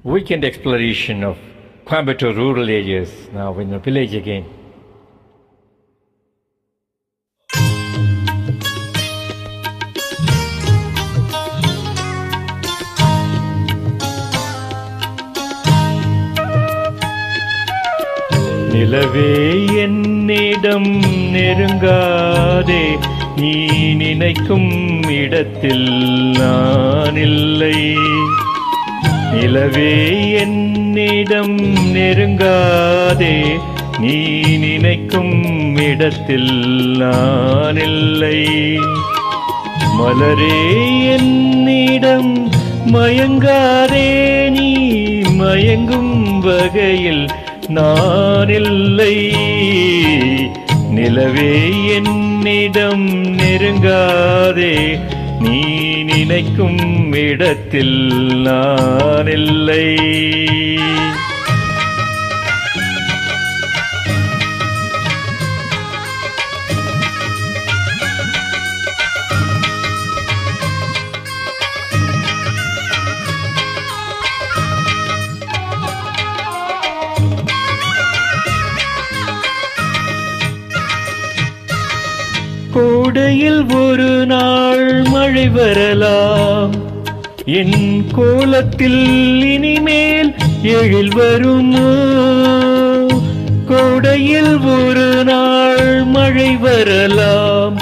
Weekend exploration of Coimbatore rural areas, now in the village again. நிலவே என்னிடம் நெருங்காதே, நீ நினைக்கும் இடத்தில் நான் இல்லை. நிலவே என்னிடம் நெருங்காதே, நீ நினைக்கும் இடத்தில் நான் இல்லை. மலரே என்னிடம் மயங்காதே, நீ மயங்கும் வகையில் நான் இல்லை. நிலவே என்னிடம் நெருங்காதே, நீ நினைக்கும் இடத்தில் நான் இல்லை. கோடையில் ஒரு நாள் மழை வரலாம், என் கோலத்தில் இனிமேல் எழில் வருமோ? கோடையில் ஒரு நாள் மழை வரலாம்,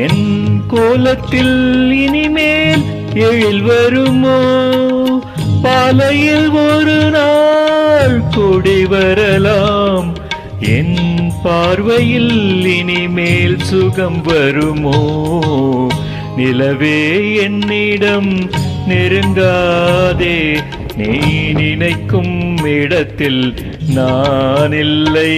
என் கோலத்தில் இனிமேல் எழில் வருமோ? பாலையில் ஒரு நாள் கொடி வரலாம், என் பார்வையில் இனிமேல் சுகம் வருமோ? நிலவே என்னிடம் நெருங்காதே, நீ நினைக்கும் இடத்தில் நான் இல்லை.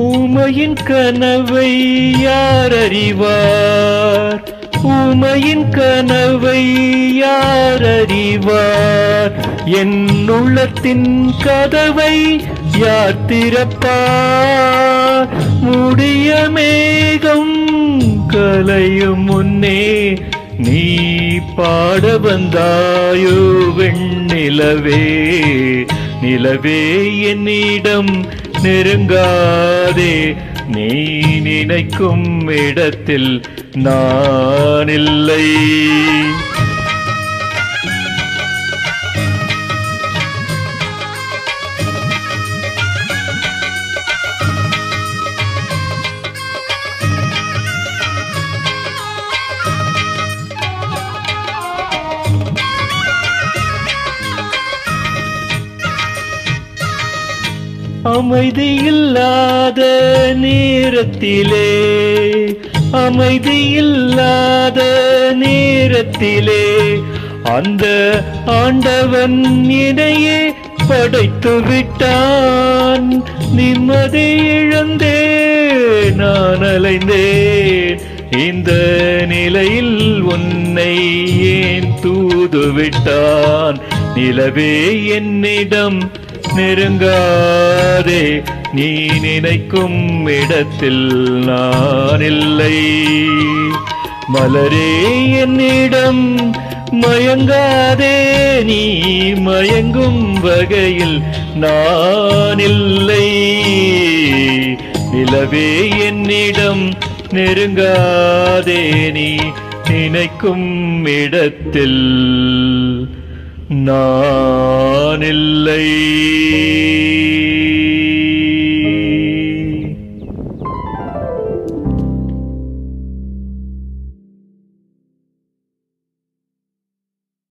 ஊமையின் கனவை யார் அறிவார்? ஊமையின் கனவை யார் அறிவார்? என் உள்ளத்தின் கதவை யார் திறப்பார்? மூடிய மேகம் கலையும் முன்னே நீ பாட வந்தாயோ வெண்ணிலவே. நிலவே என்னிடம் நெருங்காதே, நீ நினைக்கும் இடத்தில் நான் இல்லை. அமைதியில்லாத நேரத்திலே, அமைதியில்லாத நேரத்திலே அந்த ஆண்டவன் இணையே படைத்து விட்டான். நிம்மதி இழந்தே நான் அலைந்தேன், இந்த நிலையில் உன்னை ஏன் தூது விட்டான்? நிலவே என்னிடம் நெருங்காதே, நீ நினைக்கும் இடத்தில் நான் இல்லை. மலரே என்னிடம் மயங்காதே, நீ மயங்கும் வகையில் நான் இல்லை. நிலவே என்னிடம் நெருங்காதே, நீ நினைக்கும் இடத்தில் நான் இல்லை.